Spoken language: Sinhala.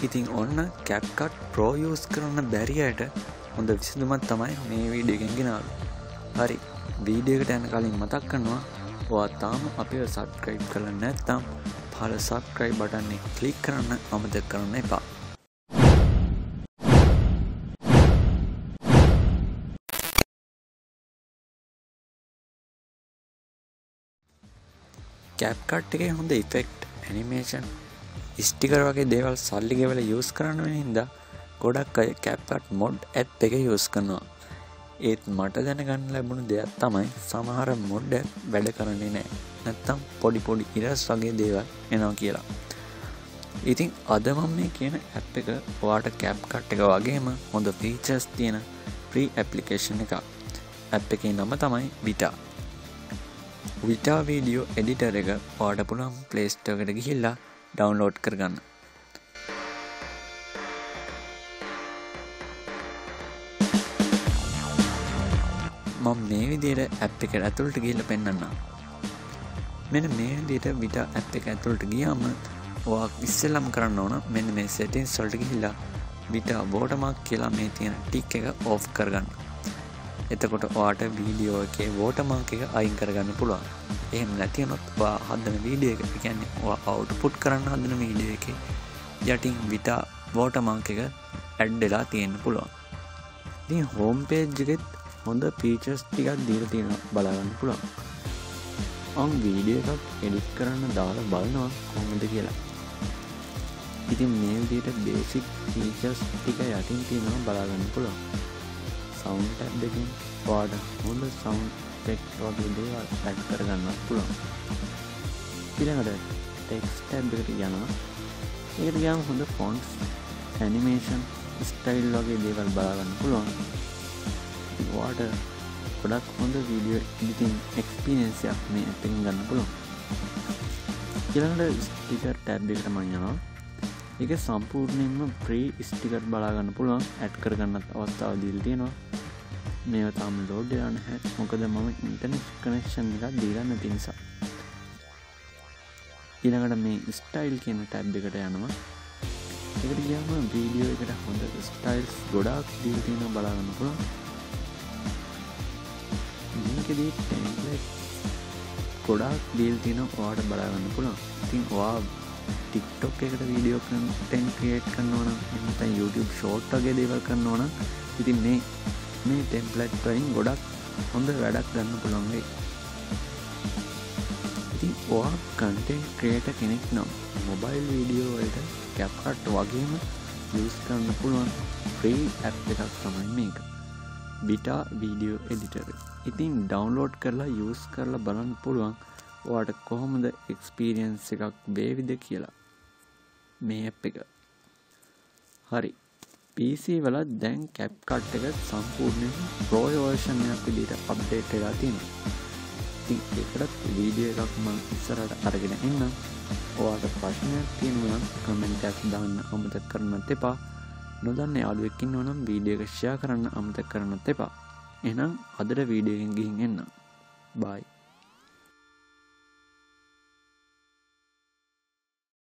ඉතින් ඔන්න CapCut Pro use කරන්න බැරි අයට හොඳ විසඳුමක් තමයි මේ වීඩියෝ එකෙන් ගෙනාවේ. හරි, වීඩියෝ එකට යන කලින් මතක් කරනවා ඔයා තාම අපිව subscribe කරලා නැත්නම් පහළ subscribe බටන් එක click කරන්න අමතක කරන්න එපා. CapCut එකේ හොඳ effect, animation, sticker වගේ දේවල් සල්ලි ගෙවලා use කරන්න වෙන හින්දා ගොඩක් අය CapCut mod app එක use කරනවා. ඒත් මට දැනගන්න ලැබුණු දෙයක් තමයි සමහර mod app වැඩ කරන්නේ නැහැ. නැත්තම් පොඩි errors වගේ දේවල් එනවා කියලා. ඉතින් අද මම මේ කියන app එක ඔයාට CapCut එක වගේම හොඳ features තියෙන free application එකක්. app එකේ නම තමයි Vita. Vita video editor එක ඔයාට පුළුවන් Play Store එකට ගිහිල්ලා download කරගන්න. මම මේ විදිහට app එකට ඇතුළට ගිහිල්ලා පෙන්නන්නම්. මෙන්න මේ විදිහට Vita app එක ඇතුළට ගියාම ඔයා ඉස්සෙල්ලම කරන්න ඕන මෙන්න මේ settings වලට ගිහිල්ලා Vita watermark කියලා මේ තියෙන tick එක off කරගන්න. එතකොට ඔයාට වීඩියෝ එකේ watermark එක අයින් කරගන්න පුළුවන්. එහෙම නැති වුණොත් ඔයා හදන වීඩියෝ එක, ඒ කියන්නේ ඔයා output කරන්න හදන වීඩියෝ එකේ යටින් Vita watermark එක add වෙලා තියෙන්න පුළුවන්. ඉතින් home page එකෙත් හොඳ features ටිකක් දීලා තියෙනවා, බලා ගන්න පුළුවන්. මම වීඩියෝ එකක් edit කරන්න දාලා බලනවා කොහොමද කියලා. ඉතින් මේ විදිහට basic features ටික යටින් තියෙනවා, බලා ගන්න පුළුවන්. sound tab එකෙන් ඔයාට හොඳ sound effect වගේ දේවල් add කරගන්නත් පුළුවන්. ඊළඟට text tab එකට යනවා. ඒකට ගියාම හොඳ fonts, animation, style වගේ දේවල් බලා ගන්න පුළුවන්. ඔයාට ගොඩක් හොඳ වීඩියෝ editing experience එකක් මේ app එකෙන් ගන්න පුළුවන්. ඊළඟට sticker tab එකට මම යනවා. ඒක සම්පූර්ණයෙන්ම free sticker බලා ගන්න පුළුවන්, add කරගන්නත් අවස්ථාව දීලා තියෙනවා. මේවා තාම load වෙලා නැහැ, මොකද මම internet connection එකක් දීලා නැති නිසා. ඊළඟට මේ style කියන tab එකට යනවා. ඒකට ගියාම වීඩියෝ එකට හොඳ styles ගොඩාක් දීලා තියෙනවා, බලා ගන්න පුළුවන්. මේකෙදී template ගොඩාක් දීලා තියෙනවා, ඔයාට බලා ගන්න පුළුවන්. ඉතින් ඔයා TikTok එකට වීඩියෝ content create කරනවා නම්, නැත්නම් YouTube short වගේ දේවල් කරනවා නම්, ඉතින් මේ template වලින් ගොඩක් හොඳ වැඩක් ගන්න පුළුවන් වෙයි. ඉතින් ඔයා content creator කෙනෙක් නම් mobile video වලට CapCut වගේම use කරන්න පුළුවන් free app එකක් තමයි මේක. Vita video editor. ඉතින් download කරලා use කරලා බලන්න පුළුවන් ඔයාට කොහොමද experience එකක් වේවිද කියලා මේ app එක. හරි, PC වල දැන් CapCut එක සම්පූර්ණයෙන් pro version එකක් විදිහට update වෙලා තියෙනවා. ඉතින් ඒකටත් වීඩියෝ එකක් මම ඉස්සරහට අරගෙන එන්නම්. ඔයාට ප්‍රශ්නයක් තියෙනවා නම් comment එකක් දාන්න අමතක කරන්නත් එපා. නොදන්න යාළුවෙක් ඉන්නවා නම් වීඩියෝ එක share කරන්න අමතක කරන්නත් එපා. එහෙනම් අදට වීඩියෝ එකෙන් ගිහින් එන්න. bye.